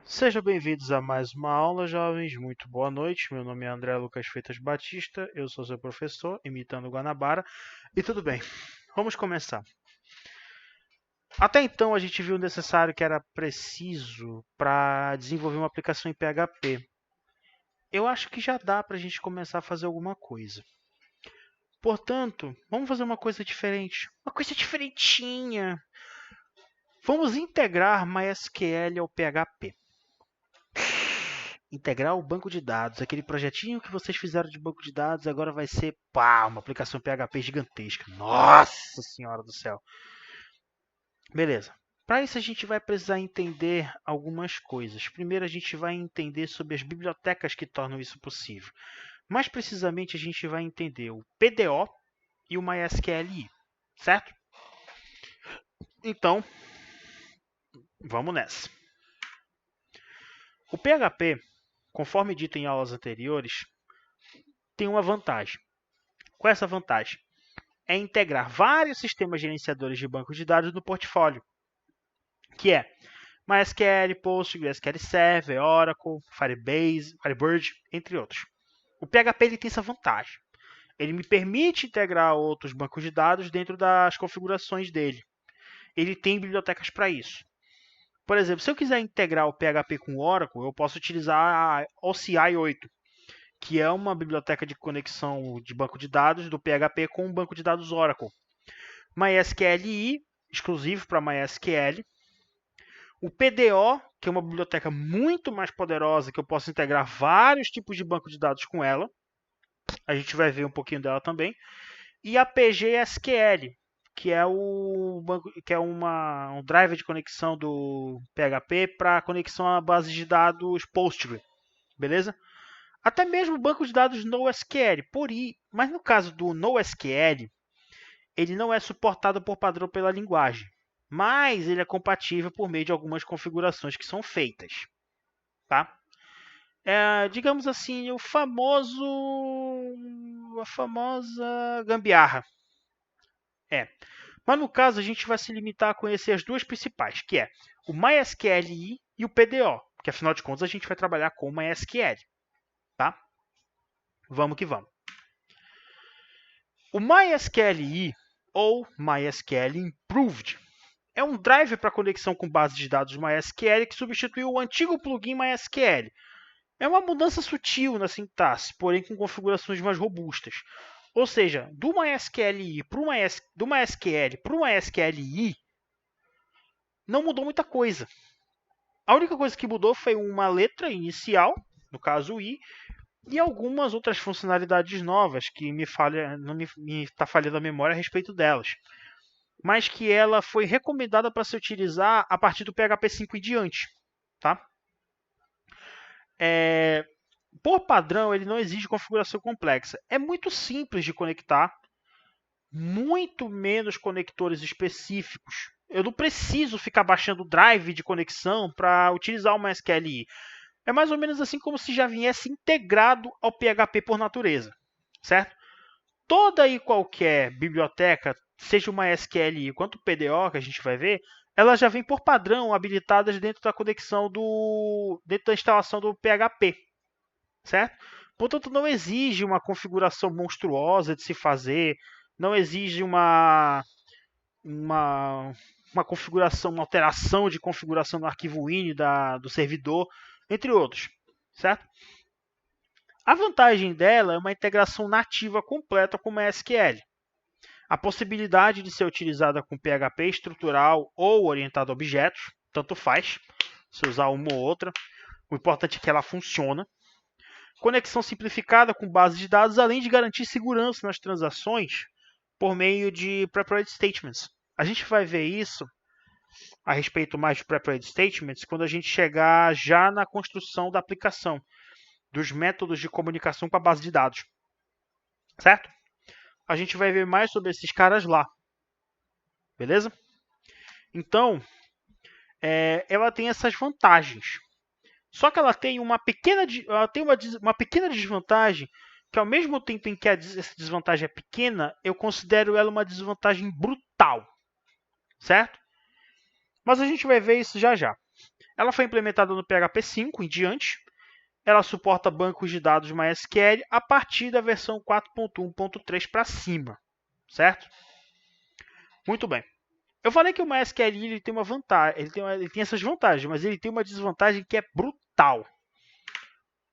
Sejam bem-vindos a mais uma aula, jovens. Muito boa noite. Meu nome é André Lucas Freitas Batista. Eu sou seu professor, imitando Guanabara. E tudo bem, vamos começar. Até então, a gente viu o necessário que era preciso para desenvolver uma aplicação em PHP. Eu acho que já dá para a gente começar a fazer alguma coisa. Portanto, vamos fazer uma coisa diferente. Uma coisa diferentinha. Vamos integrar MySQL ao PHP. Integrar o banco de dados, aquele projetinho que vocês fizeram de banco de dados, agora vai ser uma aplicação PHP gigantesca. Nossa Senhora do céu. Beleza. Para isso a gente vai precisar entender algumas coisas. Primeiro a gente vai entender sobre as bibliotecas que tornam isso possível. Mais precisamente a gente vai entender o PDO e o MySQLi, certo? Então, vamos nessa. O PHP, conforme dito em aulas anteriores, tem uma vantagem. Qual é essa vantagem? É integrar vários sistemas gerenciadores de banco de dados no portfólio, que é MySQL, Postgres, SQL Server, Oracle, Firebase, Firebird, entre outros. O PHP ele tem essa vantagem. Ele me permite integrar outros bancos de dados dentro das configurações dele. Ele tem bibliotecas para isso. Por exemplo, se eu quiser integrar o PHP com o Oracle, eu posso utilizar a OCI 8, que é uma biblioteca de conexão de banco de dados do PHP com o banco de dados Oracle. MySQLi, exclusivo para MySQL. O PDO, que é uma biblioteca muito mais poderosa, que eu posso integrar vários tipos de banco de dados com ela. A gente vai ver um pouquinho dela também. E a PGSQL, que é, um driver de conexão do PHP para conexão à base de dados Postgre. Beleza? Até mesmo o banco de dados NoSQL. Mas no caso do NoSQL, ele não é suportado por padrão pela linguagem, mas ele é compatível por meio de algumas configurações que são feitas, tá? Digamos assim, a famosa gambiarra. Mas no caso a gente vai se limitar a conhecer as duas principais, que é o MySQLi e o PDO, que afinal de contas a gente vai trabalhar com o MySQL, tá? Vamos que vamos. O MySQLi ou MySQL Improved é um driver para conexão com base de dados MySQL que substituiu o antigo plugin MySQL. É uma mudança sutil na sintaxe, porém com configurações mais robustas. Ou seja, do MySQL para o MySQLi não mudou muita coisa. A única coisa que mudou foi uma letra inicial, no caso o i, e algumas outras funcionalidades novas que não me está falhando a memória a respeito delas, mas que ela foi recomendada para se utilizar a partir do PHP 5 em diante, tá? Por padrão, ele não exige configuração complexa. É muito simples de conectar, muito menos conectores específicos. Eu não preciso ficar baixando o drive de conexão para utilizar o MySQLi. É mais ou menos assim como se já viesse integrado ao PHP por natureza, certo? Toda e qualquer biblioteca, seja o MySQL quanto o PDO, que a gente vai ver, ela já vem por padrão habilitadas dentro da conexão dentro da instalação do PHP, certo? Portanto, não exige uma configuração monstruosa de se fazer, não exige uma, uma configuração, uma alteração de configuração no arquivo INI do servidor, entre outros, certo? A vantagem dela é uma integração nativa completa com o MySQL. A possibilidade de ser utilizada com PHP estrutural ou orientado a objetos, tanto faz, se usar uma ou outra. O importante é que ela funciona. Conexão simplificada com base de dados, além de garantir segurança nas transações por meio de prepared statements. A gente vai ver isso a respeito mais de prepared statements quando a gente chegar já na construção da aplicação, dos métodos de comunicação com a base de dados. Certo? A gente vai ver mais sobre esses caras lá. Beleza? Então, ela tem essas vantagens. Só que ela tem uma pequena desvantagem, que ao mesmo tempo em que essa desvantagem é pequena, eu considero ela uma desvantagem brutal. Certo? Mas a gente vai ver isso já já. Ela foi implementada no PHP 5 em diante. Ela suporta bancos de dados MySQL a partir da versão 4.1.3 para cima, certo? Muito bem. Eu falei que o MySQL ele tem uma vantagem, ele tem essas vantagens, mas ele tem uma desvantagem que é brutal.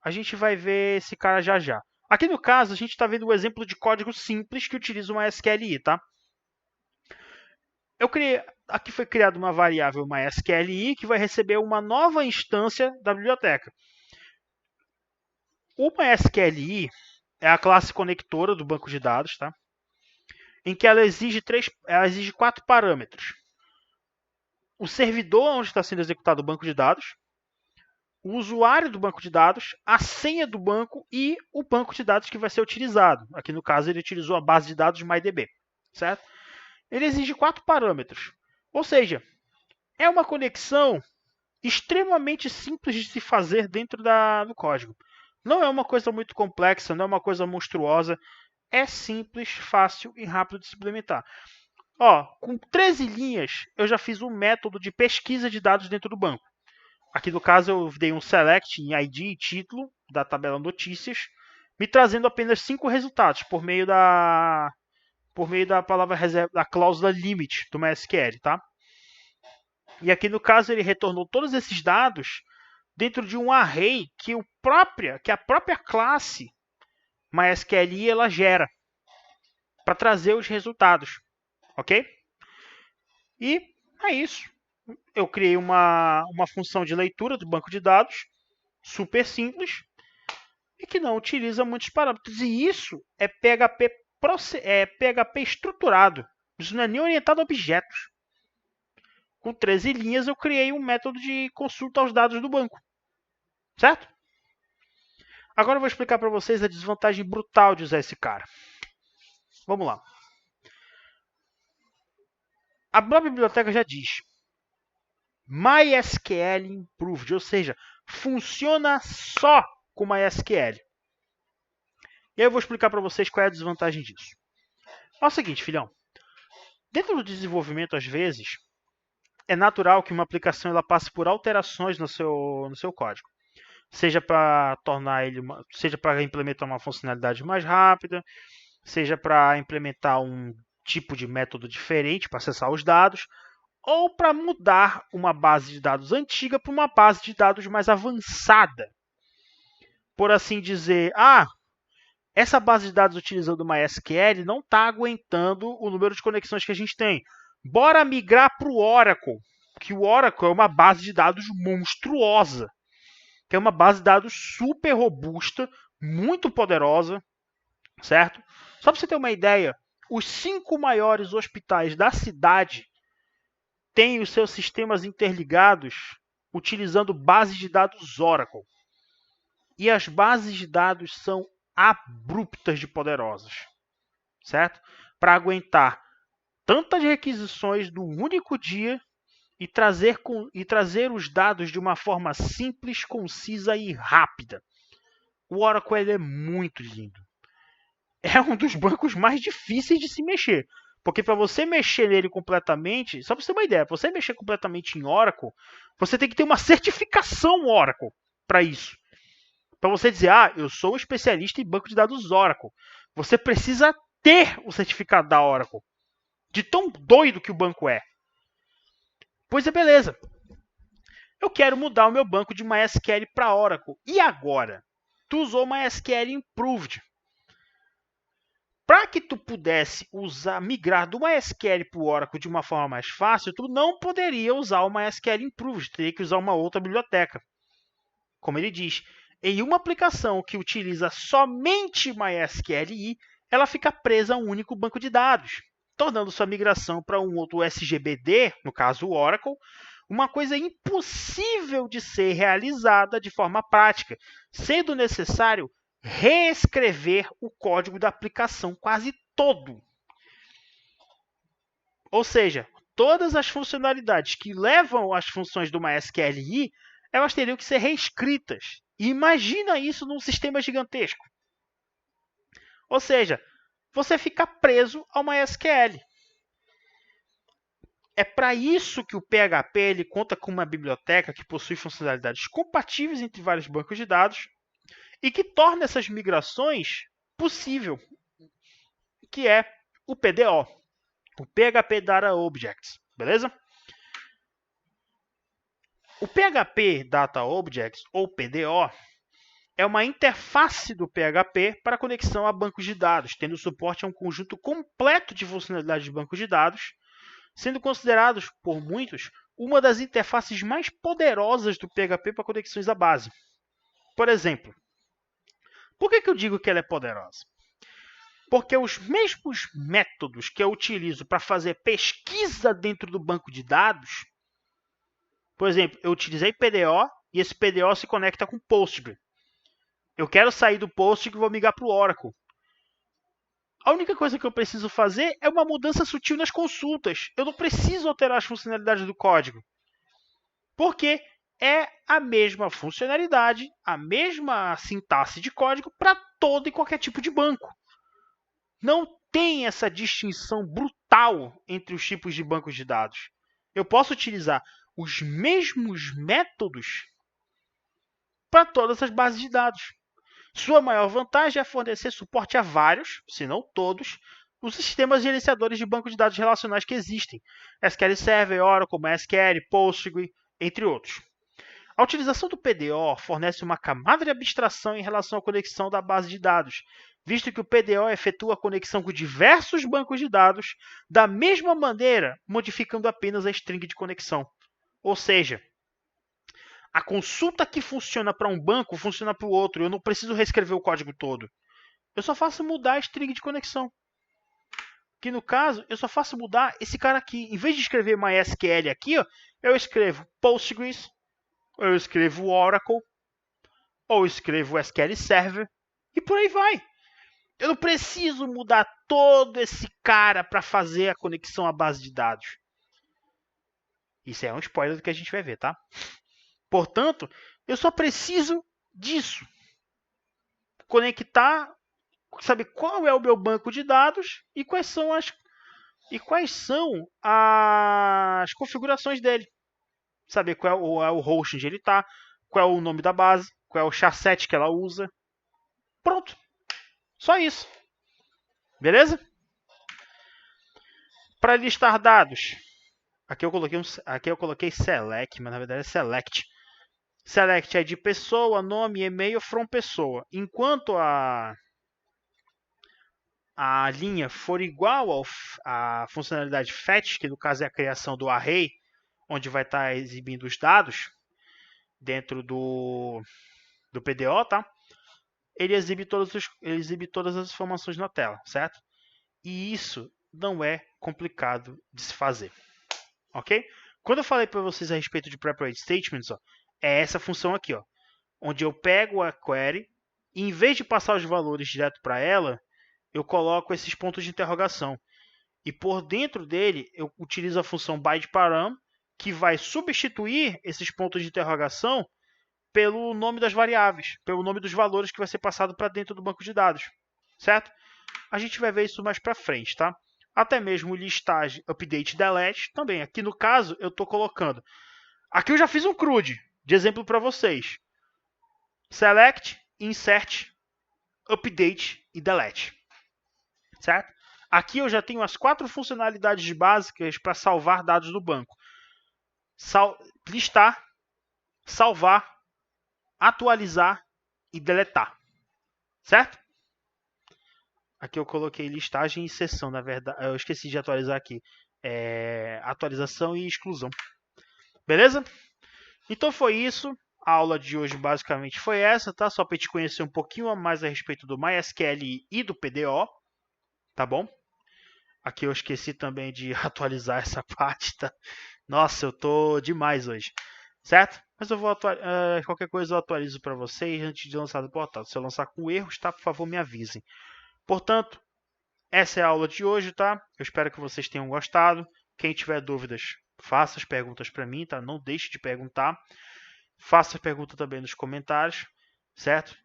A gente vai ver esse cara já já. Aqui no caso, a gente está vendo um exemplo de código simples que utiliza o MySQLi, tá? Aqui foi criada uma variável MySQLi que vai receber uma nova instância da biblioteca. O MySQLi é a classe conectora do banco de dados, tá? Em que ela exige 4 parâmetros. O servidor onde está sendo executado o banco de dados, o usuário do banco de dados, a senha do banco e o banco de dados que vai ser utilizado. Aqui no caso ele utilizou a base de dados MyDB, certo? Ele exige 4 parâmetros. Ou seja, é uma conexão extremamente simples de se fazer dentro do código. Não é uma coisa muito complexa, não é uma coisa monstruosa. É simples, fácil e rápido de se implementar. Ó, com 13 linhas, eu já fiz um método de pesquisa de dados dentro do banco. Aqui no caso eu dei um select em ID e título da tabela notícias, me trazendo apenas 5 resultados por meio da palavra reserva, da cláusula limit do MySQL, tá? E aqui no caso ele retornou todos esses dados dentro de um array que a própria classe MySQL ela gera para trazer os resultados, ok? E é isso. Eu criei uma função de leitura do banco de dados, super simples, e que não utiliza muitos parâmetros. E isso é PHP estruturado. Isso não é nem orientado a objetos. Com 13 linhas eu criei um método de consulta aos dados do banco. Certo? Agora eu vou explicar para vocês a desvantagem brutal de usar esse cara. Vamos lá. A própria biblioteca já diz MySQL Improved, ou seja, funciona só com MySQL. E aí eu vou explicar para vocês qual é a desvantagem disso. É o seguinte, filhão. Dentro do desenvolvimento, às vezes, é natural que uma aplicação ela passe por alterações no seu código. Seja para implementar uma funcionalidade mais rápida, seja para implementar um tipo de método diferente para acessar os dados, ou para mudar uma base de dados antiga para uma base de dados mais avançada. Por assim dizer, essa base de dados utilizando o MySQL não está aguentando o número de conexões que a gente tem. Bora migrar para o Oracle, que o Oracle é uma base de dados monstruosa, que é uma base de dados super robusta, muito poderosa, certo? Só para você ter uma ideia, os 5 maiores hospitais da cidade têm os seus sistemas interligados utilizando bases de dados Oracle. E as bases de dados são abruptas de poderosas, certo? Para aguentar tantas requisições no único dia e trazer os dados de uma forma simples, concisa e rápida. O Oracle é muito lindo. É um dos bancos mais difíceis de se mexer. Porque para você mexer nele completamente, só para você ter uma ideia, para você mexer completamente em Oracle, você tem que ter uma certificação Oracle para isso. Para você dizer, eu sou um especialista em banco de dados Oracle. Você precisa ter o certificado da Oracle. De tão doido que o banco é. Pois é, beleza. Eu quero mudar o meu banco de MySQL para Oracle. E agora? Tu usou MySQL Improved. Para que tu pudesse migrar do MySQL para o Oracle de uma forma mais fácil, tu não poderia usar o MySQL Improved. Teria que usar uma outra biblioteca. Como ele diz, em uma aplicação que utiliza somente MySQLi, ela fica presa a um único banco de dados, tornando sua migração para um outro SGBD, no caso o Oracle, uma coisa impossível de ser realizada de forma prática, sendo necessário reescrever o código da aplicação quase todo. Ou seja, todas as funcionalidades que levam às funções do MySQLi, elas teriam que ser reescritas. E imagina isso num sistema gigantesco. Ou seja, você fica preso ao MySQL. É para isso que o PHP ele conta com uma biblioteca que possui funcionalidades compatíveis entre vários bancos de dados e que torna essas migrações possível, que é o PDO, o PHP Data Objects, beleza? O PHP Data Objects, ou PDO, é uma interface do PHP para conexão a bancos de dados, tendo suporte a um conjunto completo de funcionalidades de bancos de dados, sendo considerados por muitos uma das interfaces mais poderosas do PHP para conexões à base. Por exemplo, por que eu digo que ela é poderosa? Porque os mesmos métodos que eu utilizo para fazer pesquisa dentro do banco de dados, por exemplo, eu utilizei PDO e esse PDO se conecta com Postgre. Eu quero sair do Postgre e vou migrar para o Oracle. A única coisa que eu preciso fazer é uma mudança sutil nas consultas. Eu não preciso alterar as funcionalidades do código. Porque é a mesma funcionalidade, a mesma sintaxe de código para todo e qualquer tipo de banco. Não tem essa distinção brutal entre os tipos de bancos de dados. Eu posso utilizar os mesmos métodos para todas as bases de dados. Sua maior vantagem é fornecer suporte a vários, se não todos, os sistemas gerenciadores de banco de dados relacionais que existem. SQL Server, Oracle, MySQL, Postgre, entre outros. A utilização do PDO fornece uma camada de abstração em relação à conexão da base de dados, visto que o PDO efetua a conexão com diversos bancos de dados da mesma maneira, modificando apenas a string de conexão. Ou seja, a consulta que funciona para um banco funciona para o outro. Eu não preciso reescrever o código todo. Eu só faço mudar a string de conexão. Que no caso, eu só faço mudar esse cara aqui. Em vez de escrever MySQL aqui, ó, eu escrevo Postgres, ou eu escrevo Oracle, ou eu escrevo SQL Server, e por aí vai. Eu não preciso mudar todo esse cara para fazer a conexão à base de dados. Isso é um spoiler do que a gente vai ver, tá? Portanto, eu só preciso disso. Conectar, saber qual é o meu banco de dados e quais são as configurações dele. Saber qual é o host onde ele está, qual é o nome da base, qual é o chasset que ela usa. Pronto. Só isso. Beleza? Para listar dados. Aqui eu coloquei select, mas na verdade é select. Select é de pessoa, nome, e-mail, from pessoa. Enquanto a linha for igual à funcionalidade fetch, que no caso é a criação do array, onde vai estar exibindo os dados dentro do PDO, tá? Ele exibe todas as informações na tela, certo? E isso não é complicado de se fazer, ok? Quando eu falei para vocês a respeito de preparate statements, ó, é essa função aqui, ó, onde eu pego a query e em vez de passar os valores direto para ela, eu coloco esses pontos de interrogação. E por dentro dele, eu utilizo a função byteparam, que vai substituir esses pontos de interrogação pelo nome das variáveis, pelo nome dos valores que vai ser passado para dentro do banco de dados, certo? A gente vai ver isso mais para frente, tá? Até mesmo listagem, update, delete também. Aqui no caso, eu estou colocando. Aqui eu já fiz um CRUD de exemplo para vocês. Select, insert, update e delete, certo? Aqui eu já tenho as 4 funcionalidades básicas para salvar dados do banco. Listar, salvar, atualizar e deletar, certo? Aqui eu coloquei listagem e inserção, na verdade. Eu esqueci de atualizar aqui. Atualização e exclusão. Beleza? Então foi isso. A aula de hoje basicamente foi essa, tá? Só para te conhecer um pouquinho mais a respeito do MySQL e do PDO, tá bom? Aqui eu esqueci também de atualizar essa parte, tá? Nossa, eu tô demais hoje, certo? Mas eu vou qualquer coisa eu atualizo para vocês antes de lançar no portal. Se eu lançar com erros, tá? Por favor, me avisem. Portanto, essa é a aula de hoje, tá? Eu espero que vocês tenham gostado. Quem tiver dúvidas, faça as perguntas para mim, tá? Não deixe de perguntar. Faça a pergunta também nos comentários, certo?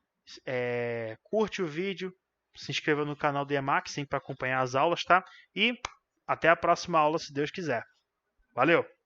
Curte o vídeo, se inscreva no canal do Emacs para acompanhar as aulas, tá? E até a próxima aula, se Deus quiser. Valeu!